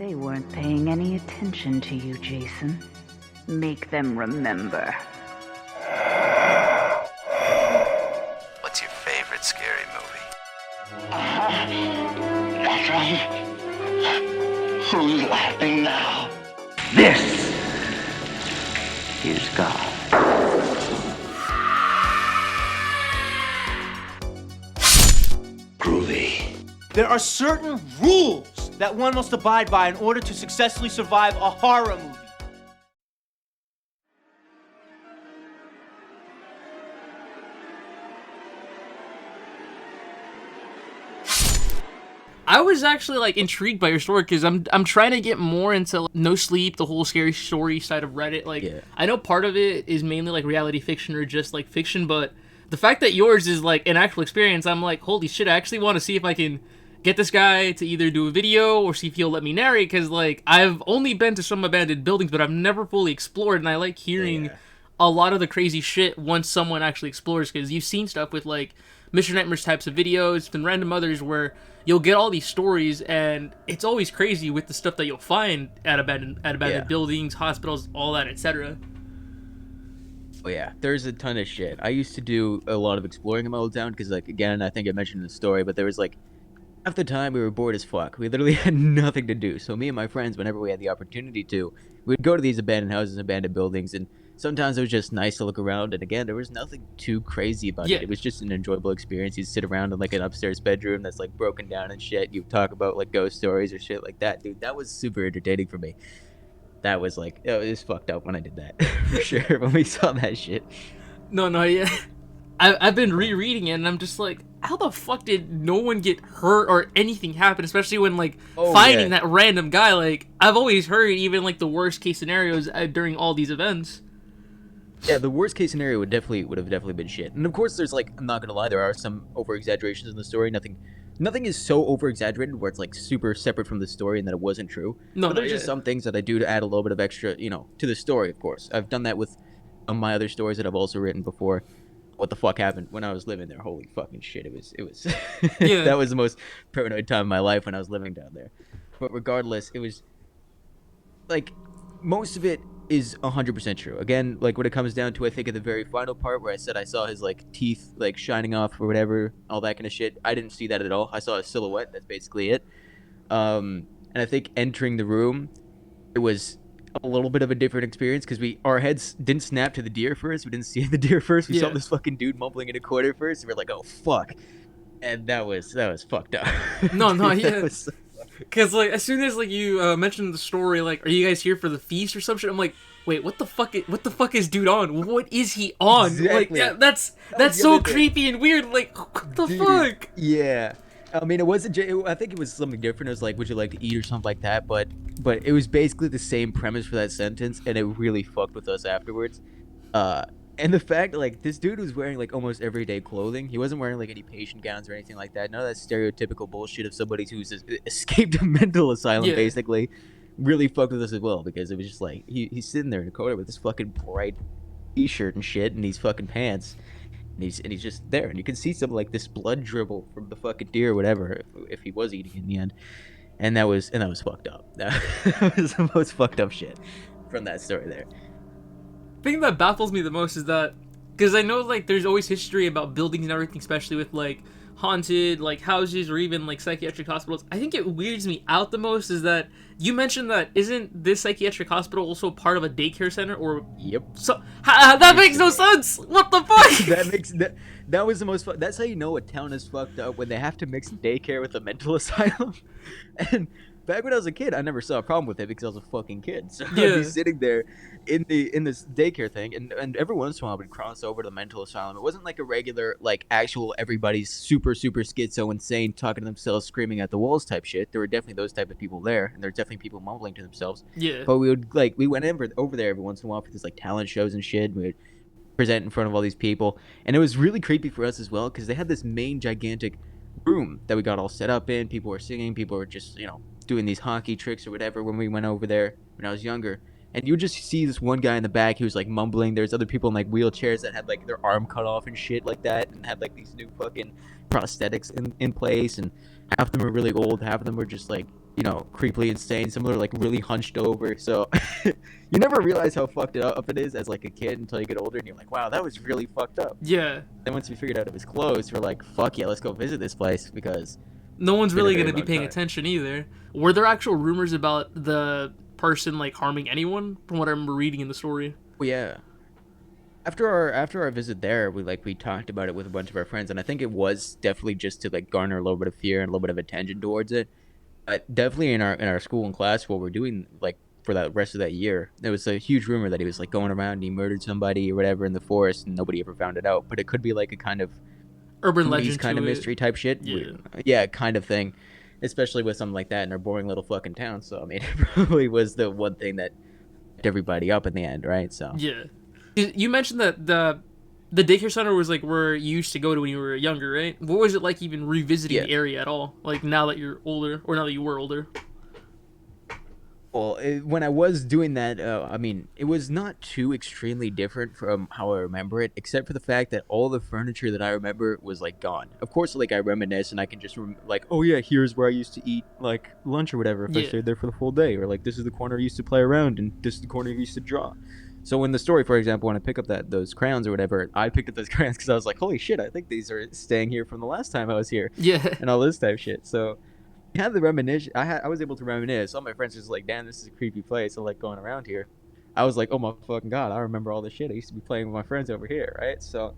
They weren't paying any attention to you, Jason. Make them remember. What's your favorite scary movie? That's right. Who's laughing now? This is God. Groovy. There are certain rules that one must abide by in order to successfully survive a horror movie. I was actually like intrigued by your story because I'm trying to get more into like, NoSleep, the whole scary story side of Reddit. Like, yeah. I know part of it is mainly like reality fiction or just like fiction, but the fact that yours is like an actual experience, I'm like, holy shit! I actually want to see if I can get this guy to either do a video or see if he'll let me narrate. Because like I've only been to some abandoned buildings, but I've never fully explored, and I like hearing a lot of the crazy shit once someone actually explores. Because you've seen stuff with like Mr. Nightmares types of videos and random others where you'll get all these stories, and it's always crazy with the stuff that you'll find at abandoned buildings, hospitals, all that, etc. Oh yeah, there's a ton of shit. I used to do a lot of exploring in my old town because, like, again, I think I mentioned in the story, but there was like half the time we were bored as fuck. We literally had nothing to do. So me and my friends, whenever we had the opportunity to, we'd go to these abandoned houses, abandoned buildings, and sometimes it was just nice to look around, and again, there was nothing too crazy about it. It was just an enjoyable experience. You'd sit around in like an upstairs bedroom that's like broken down and shit. You talk about like ghost stories or shit like that, dude. That was super entertaining for me. That was like, it was fucked up when I did that for sure. When we saw that shit. No, yeah. I've been rereading it, and I'm just like, how the fuck did no one get hurt or anything happen? Especially when like finding that random guy. Like, I've always heard even like the worst case scenarios during all these events. Yeah, the worst case scenario would have definitely been shit. And of course, there's like, I'm not gonna lie, there are some over exaggerations in the story. Nothing is so over exaggerated where it's like super separate from the story and that it wasn't true. But there's just some things that I do to add a little bit of extra, to the story. Of course, I've done that with my other stories that I've also written before. What the fuck happened when I was living there? Holy fucking shit! It was that was the most paranoid time of my life when I was living down there. But regardless, it was like most of it is 100% true. Again, like when it comes down to, I think at the very final part where I said I saw his like teeth like shining off or whatever, all that kind of shit, I didn't see that at all. I saw a silhouette. That's basically it. And I think entering the room, it was a little bit of a different experience because our heads didn't snap to the deer first. We didn't see the deer first. We saw this fucking dude mumbling in a corner first. And we're like, oh fuck, and that was fucked up. Because like as soon as like you mentioned the story, like, are you guys here for the feast or some shit? I'm like, wait, what the fuck is dude on? What is he on? Exactly. Like that's so creepy and weird. Like, what the fuck? Yeah. I mean, I think it was something different. It was like, would you like to eat or something like that? But it was basically the same premise for that sentence, and it really fucked with us afterwards. And the fact, like, this dude was wearing, like, almost everyday clothing. He wasn't wearing, like, any patient gowns or anything like that. None of that stereotypical bullshit of somebody who's escaped a mental asylum, basically, really fucked with us as well. Because it was just, like, he's sitting there in the corner with this fucking bright t-shirt and shit and these fucking pants. And he's just there. And you can see some, like, this blood dribble from the fucking deer or whatever, if he was eating in the end. And that was fucked up. That was the most fucked up shit from that story there. The thing that baffles me the most is that, because I know like there's always history about buildings and everything, especially with like haunted like houses or even like psychiatric hospitals. I think it weirds me out the most is that you mentioned that isn't this psychiatric hospital also part of a daycare center or so that makes no sense. What the fuck? that was the most that's how you know a town is fucked up, when they have to mix daycare with a mental asylum. And back when I was a kid, I never saw a problem with it because I was a fucking kid. So I'd be sitting there in this daycare thing, and every once in a while I would cross over to the mental asylum. It wasn't like a regular, like, actual everybody's super, super schizo insane, talking to themselves, screaming at the walls type shit. There were definitely those type of people there, and there were definitely people mumbling to themselves. Yeah. But we went over there every once in a while for these, like, talent shows and shit. We would present in front of all these people. And it was really creepy for us as well, because they had this main gigantic room that we got all set up in. People were singing, people were just, doing these hockey tricks or whatever when we went over there when I was younger. And you would just see this one guy in the back who was like mumbling. There's other people in like wheelchairs that had like their arm cut off and shit like that, and had like these new fucking prosthetics in place, and half of them were really old, half of them were just like creepily insane. Some are like really hunched over. So you never realize how fucked up it is as like a kid until you get older, and you're like, wow, that was really fucked up. Yeah. Then once we figured out it was closed, we're like, fuck yeah, let's go visit this place because No one's it's been a really very going to be long paying time. attention either. Were there actual rumors about the person like harming anyone from what I remember reading in the story? Well, yeah. After our visit there, we talked about it with a bunch of our friends, and I think it was definitely just to like garner a little bit of fear and a little bit of attention towards it. But definitely in our school and class, what we're doing like for that rest of that year, there was a huge rumor that he was like going around and he murdered somebody or whatever in the forest, and nobody ever found it out. But it could be like a kind of Urban police legend kind to of it. mystery type shit. Yeah. Yeah, kind of thing. Especially with something like that in our boring little fucking town. So I mean, it probably was the one thing that kept everybody up in the end, right? So Yeah. You mentioned that the daycare center was like where you used to go to when you were younger, right? What was it like even revisiting Yeah. the area at all? Like now that you're older, or now that you were older? Well, when I was doing that, I mean, it was not too extremely different from how I remember it, except for the fact that all the furniture that I remember was like gone. Of course, like I reminisce and I can just like, oh yeah, here's where I used to eat like lunch or whatever if I Yeah. stayed there for the full day, or like this is the corner I used to play around and this is the corner I used to draw. So in the story, for example, when I pick up those crayons or whatever, I picked up those crayons because I was like, holy shit, I think these are staying here from the last time I was here, Yeah. and all this type of shit. So I had the reminisce. I was able to reminisce. All my friends was like, "Damn, this is a creepy place." I like going around here. I was like, "Oh my fucking god, I remember all this shit. I used to be playing with my friends over here, right?" So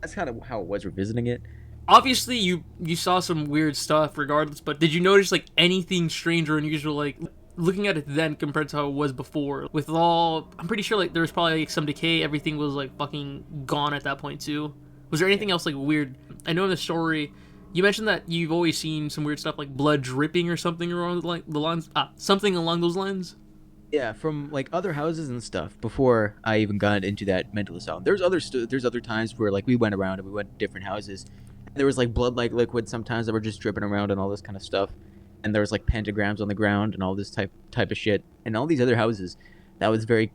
that's kind of how it was revisiting it. Obviously, you saw some weird stuff, regardless. But did you notice like anything strange or unusual, like looking at it then compared to how it was before? With all, I'm pretty sure like there was probably like some decay. Everything was like fucking gone at that point too. Was there anything else like weird? I know in the story, you mentioned that you've always seen some weird stuff like blood dripping or something along the lines. Something along those lines. Yeah, from like other houses and stuff before I even got into that mental asylum. There's other times where like we went around and we went to different houses. And there was like blood like liquid sometimes that were just dripping around and all this kind of stuff. And there was like pentagrams on the ground and all this type of shit. And all these other houses, that was very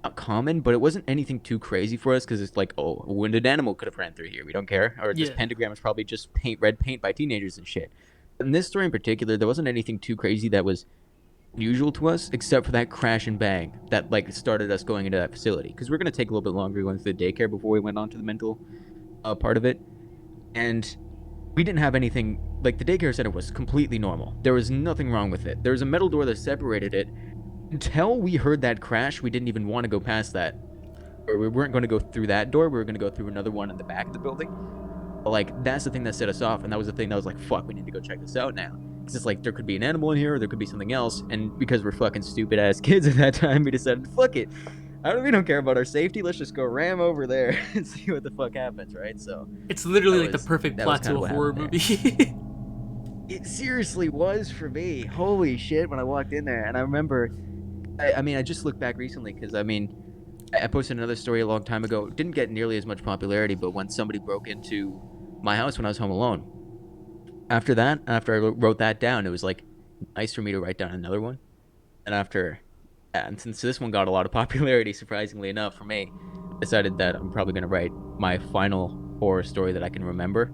not common, but it wasn't anything too crazy for us because it's like, oh, a wounded animal could have ran through here. We don't care. Or this Yeah. pentagram is probably just red paint by teenagers and shit. In this story in particular, there wasn't anything too crazy that was unusual to us, except for that crash and bang that like started us going into that facility. Because we're gonna take a little bit longer going through the daycare before we went on to the mental part of it, and we didn't have anything. Like the daycare center was completely normal. There was nothing wrong with it. There was a metal door that separated it. Until we heard that crash, we didn't even want to go past that. Or we weren't going to go through that door. We were going to go through another one in the back of the building. But like that's the thing that set us off, and that was the thing that was like, fuck, we need to go check this out now. Because it's like there could be an animal in here, or there could be something else. And because we're fucking stupid ass kids at that time, we decided, fuck it. We don't care about our safety. Let's just go ram over there and see what the fuck happens, right? So It's literally like that was- the perfect that was plot kinda to a what horror happened movie. it seriously was for me. Holy shit, when I walked in there. And I remember, I mean, I just looked back recently because, I mean, I posted another story a long time ago. It didn't get nearly as much popularity, but when somebody broke into my house when I was home alone. After that, after I wrote that down, it was like nice for me to write down another one. And since this one got a lot of popularity, surprisingly enough for me, I decided that I'm probably going to write my final horror story that I can remember.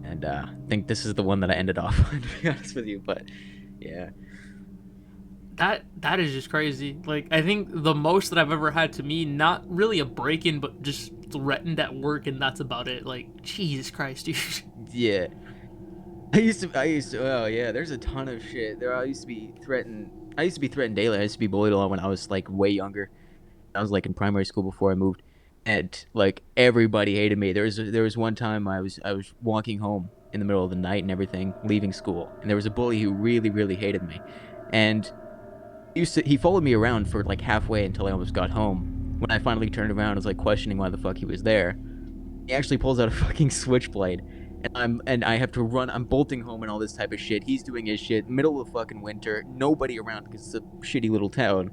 And I think this is the one that I ended off on, to be honest with you. But yeah. That is just crazy. Like, I think the most that I've ever had to me, not really a break-in, but just threatened at work, and that's about it. Like, Jesus Christ, dude. Yeah. I used to, oh yeah, there's a ton of shit. I used to be threatened daily. I used to be bullied a lot when I was like way younger. I was like in primary school before I moved. And like everybody hated me. There was one time I was walking home in the middle of the night and everything, leaving school. And there was a bully who really, really hated me. And he followed me around for like halfway until I almost got home. When I finally turned around, I was like questioning why the fuck he was there. He actually pulls out a fucking switchblade, and I have to run. I'm bolting home and all this type of shit. He's doing his shit, middle of fucking winter, nobody around because it's a shitty little town.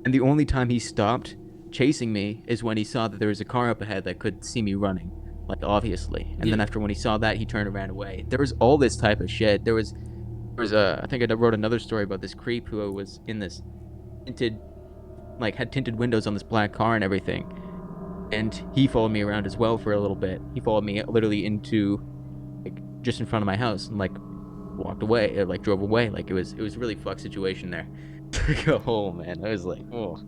And the only time he stopped chasing me is when he saw that there was a car up ahead that could see me running, like obviously. And then after when he saw that, he turned and ran away. There was all this type of shit. There was I think I wrote another story about this creep who was in this had tinted windows on this black car and everything. And he followed me around as well for a little bit. He followed me literally into, like, just in front of my house. And, like, walked away, or like drove away. Like it was a really fucked situation there. Oh man, I was like, oh.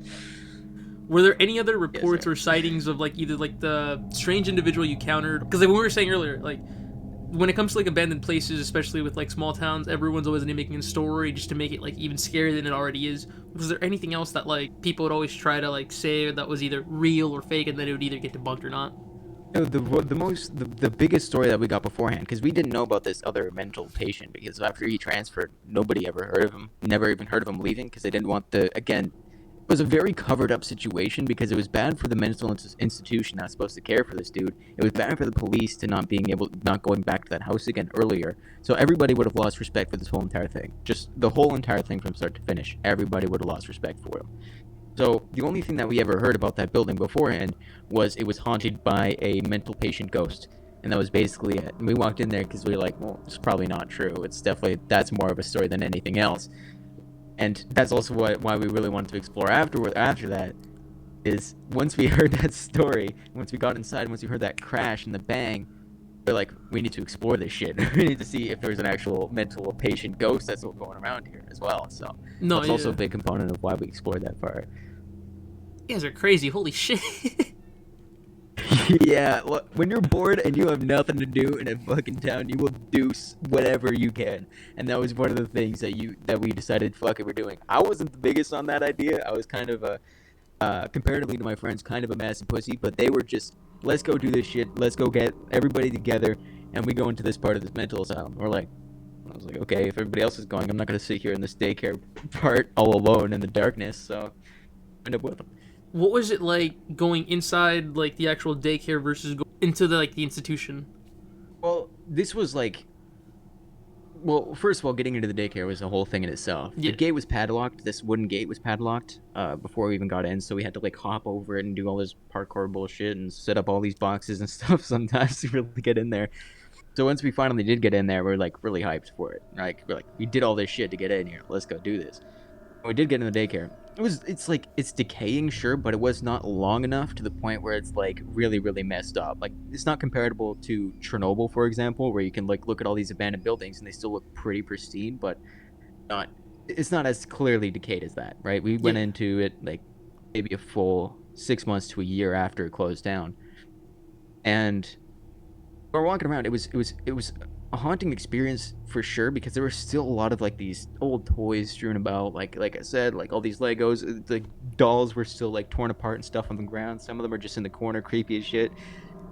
Were there any other reports sir. or sightings of like either like the strange individual you countered? Because like we were saying earlier, like when it comes to like abandoned places, especially with like small towns, everyone's always making a story just to make it like even scarier than it already is. Was there anything else that like people would always try to like say that was either real or fake, and then it would either get debunked or not? The biggest story that we got beforehand, because we didn't know about this other mental patient, because after he transferred, nobody ever heard of him, never even heard of him leaving, because they didn't want again, it was a very covered up situation, because it was bad for the mental institution that was supposed to care for this dude. It was bad for the police to not going back to that house again earlier. So everybody would have lost respect for this whole entire thing. Just the whole entire thing from start to finish. Everybody would have lost respect for him. So the only thing that we ever heard about that building beforehand was it was haunted by a mental patient ghost. And that was basically it. And we walked in there because we were like, well, it's probably not true. That's more of a story than anything else. And that's also why we really wanted to explore after that, is once we heard that story, once we got inside, once we heard that crash and the bang, we're like, we need to explore this shit. We need to see if there's an actual mental patient ghost that's going around here as well. So that's also a big component of why we explored that part. You guys are crazy. Holy shit. Yeah, look, when you're bored and you have nothing to do in a fucking town, you will do whatever you can. And that was one of the things that we decided, fuck it, we're doing. I wasn't the biggest on that idea. I was kind of comparatively to my friends, kind of a massive pussy, but they were just, let's go do this shit. Let's go get everybody together, and we go into this part of this mental asylum. I was like, okay, if everybody else is going, I'm not going to sit here in this daycare part all alone in the darkness, so I end up with them. What was it like going inside like the actual daycare versus go into the institution? Well, this was like, first of all, getting into the daycare was a whole thing in itself. Yeah. The gate was padlocked. This wooden gate was padlocked before we even got in, so we had to like hop over it and do all this parkour bullshit and set up all these boxes and stuff sometimes to really get in there. So once we finally did get in there, we were like really hyped for it. We did all this shit to get in here. Let's go do this. We did get in the daycare. It's decaying, sure, but it was not long enough to the point where it's like really, really messed up. Like, it's not comparable to Chernobyl, for example, where you can like look at all these abandoned buildings and they still look pretty pristine, but it's not as clearly decayed as that, right? We went into it like maybe a full 6 months to a year after it closed down, and we were walking around. It was a haunting experience for sure, because there were still a lot of like these old toys strewn about, like I said, like all these Legos. The dolls were still like torn apart and stuff on the ground. Some of them are just in the corner, creepy as shit.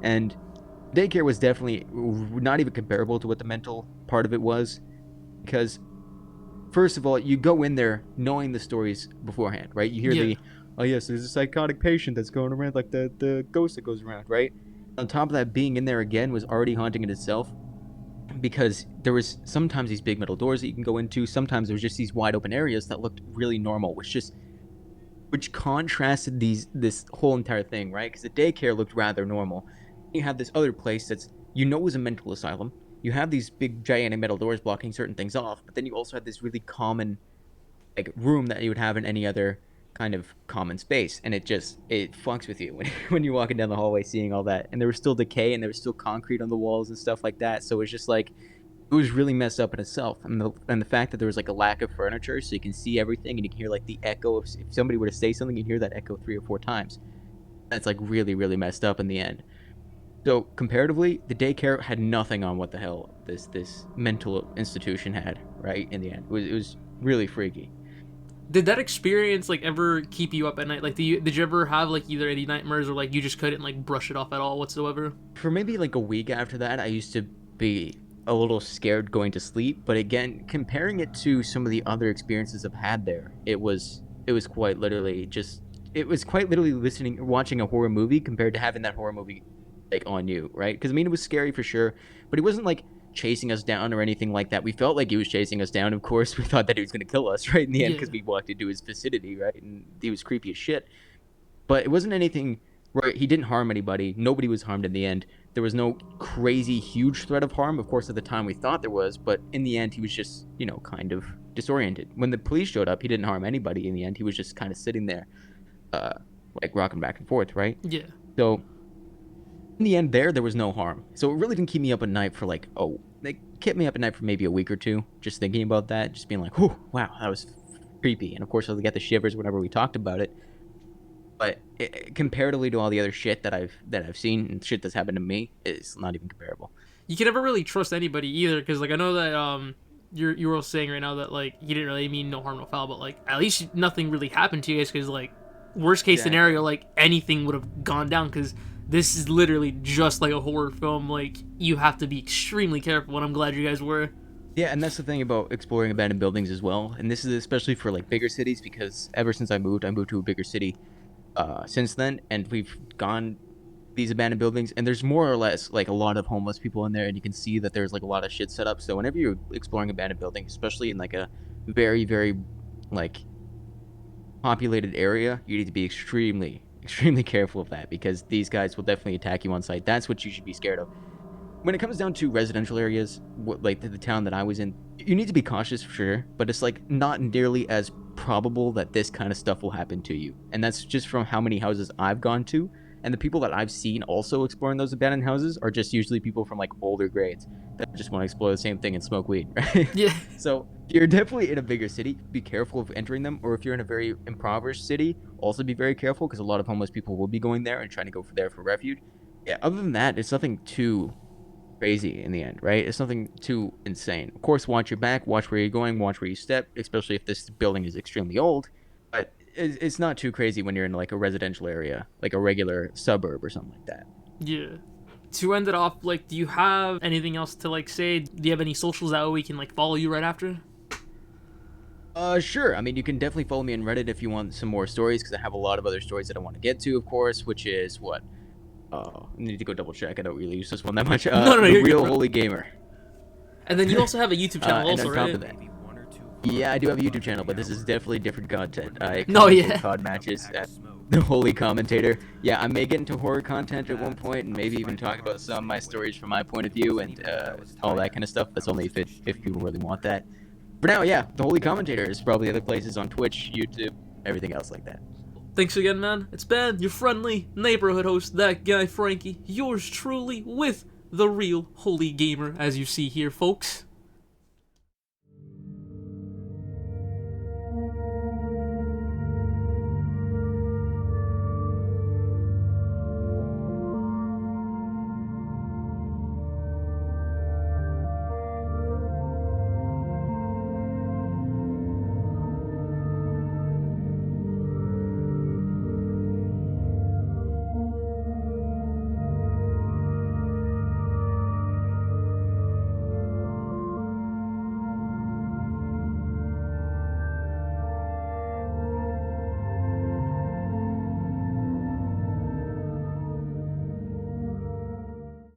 And daycare was definitely not even comparable to what the mental part of it was, because first of all, you go in there knowing the stories beforehand, right? You hear oh yes, there's a psychotic patient that's going around, like the ghost that goes around, right? On top of that, being in there again was already haunting in itself, because there was sometimes these big metal doors that you can go into. Sometimes there was just these wide open areas that looked really normal, which contrasted this whole entire thing, right? Because the daycare looked rather normal. You have this other place that's, was a mental asylum. You have these big gigantic metal doors blocking certain things off, but then you also had this really common like room that you would have in any other kind of common space, and it fucks with you when you're walking down the hallway seeing all that. And there was still decay, and there was still concrete on the walls and stuff like that, so it's just like, it was really messed up in itself. And the fact that there was like a lack of furniture, so you can see everything and you can hear like the echo of, if somebody were to say something, you hear that echo 3 or 4 times. That's like really, really messed up in the end. So comparatively, the daycare had nothing on what the hell this mental institution had, right? In the end, it was really freaky. Did that experience like ever keep you up at night? Like, did you ever have like either any nightmares, or like you just couldn't like brush it off at all whatsoever? For maybe like a week after that, I used to be a little scared going to sleep. But again, comparing it to some of the other experiences I've had there, it was quite literally watching a horror movie compared to having that horror movie like on you, right? Because I mean, it was scary for sure, but it wasn't like chasing us down or anything like that. We felt like he was chasing us down. Of course, we thought that he was going to kill us right in the end, because we walked into his vicinity, right? And he was creepy as shit. But it wasn't anything where he didn't harm anybody. Nobody was harmed in the end. There was no crazy huge threat of harm. Of course, at the time we thought there was, but in the end he was just, kind of disoriented. When the police showed up, he didn't harm anybody in the end. He was just kind of sitting there like rocking back and forth, right? Yeah. So in the end, there was no harm. So it really didn't keep me up at night for like, it kept me up at night for maybe a week or two, just thinking about that, just being like, whew, wow, that was creepy. And of course, I get the shivers whenever we talked about it. But comparatively to all the other shit that I've seen and shit that's happened to me, it's not even comparable. You can never really trust anybody either, because like I know that you were all saying right now that like you didn't really mean no harm no foul, but like at least nothing really happened to you guys, because like worst case scenario, like anything would have gone down, because this is literally just like a horror film. Like you have to be extremely careful, and I'm glad you guys were. Yeah, and that's the thing about exploring abandoned buildings as well, and this is especially for like bigger cities, because ever since I moved to a bigger city since then, and we've gone these abandoned buildings, and there's more or less like a lot of homeless people in there, and you can see that there's like a lot of shit set up. So whenever you're exploring abandoned buildings, especially in like a very, very like populated area, you need to be extremely careful of that, because these guys will definitely attack you on sight. That's what you should be scared of. When it comes down to residential areas, like the town that I was in, you need to be cautious for sure, but it's like not nearly as probable that this kind of stuff will happen to you. And that's just from how many houses I've gone to, and the people that I've seen also exploring those abandoned houses are just usually people from like older grades that just want to explore the same thing and smoke weed, right? Yeah. So if you're definitely in a bigger city, be careful of entering them. Or if you're in a very impoverished city, also be very careful, because a lot of homeless people will be going there and trying to go there for refuge. Yeah, other than that, it's nothing too crazy in the end, right? It's nothing too insane. Of course, watch your back, watch where you're going, watch where you step, especially if this building is extremely old. But it's not too crazy when you're in like a residential area, like a regular suburb or something like that. Yeah. To end it off, like, do you have anything else to like say? Do you have any socials that we can like follow you right after? Sure. I mean, you can definitely follow me on Reddit if you want some more stories, because I have a lot of other stories that I want to get to, of course, which is what? I need to go double check. I don't really use this one that much. No, The you're Real good, bro. Holy Gamer. And then you also have a YouTube channel, And also, on top right? of that, yeah, I do have a YouTube channel, but this is definitely different content. I No, comment yeah. COD matches at the Holy Commentator. Yeah, I may get into horror content at one point, and maybe even talk about some of my stories from my point of view and all that kind of stuff. That's only if people really want that. For now, yeah, the Holy Commentator is probably other places on Twitch, YouTube, everything else like that. Thanks again, man. It's Ben, your friendly neighborhood host, that guy Frankie, yours truly, with the Real Holy Gamer, as you see here, folks.